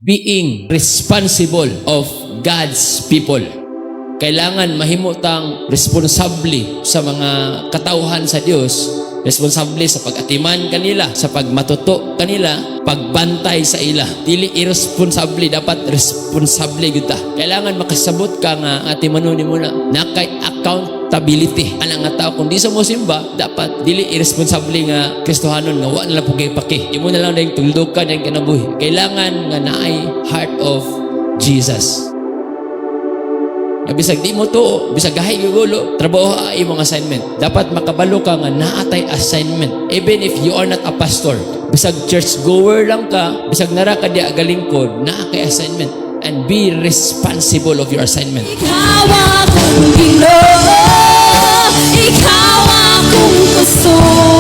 being responsible of God's people. Kailangan mahimutang responsable sa mga katauhan sa Dios, responsable sa pag-atiman kanila, sa pagmatuto kanila, pagbantay sa ila. Dili irresponsable, dapat responsable gyud ta. Kailangan makasabot ka nga atimanon nimo na kay accountability. Ana nga tao kung di sa mo simba, dapat dili irresponsable nga Kristohanon nga wa na lang pugay paki. Imo na lang dayong tuldukan yang kinabuhi. Kailangan nga naay heart of Jesus. Bisag di mo to, bisag gahay gugulo, trabaho ay imong assignment. Dapat makabalo ka nga naatay assignment. Even if you are not a pastor, bisag church goer lang ka, bisag nara ka di agalingkod, naa kay assignment. And be responsible of your assignment. Ikaw akong Ginoo, ikaw akong gusto.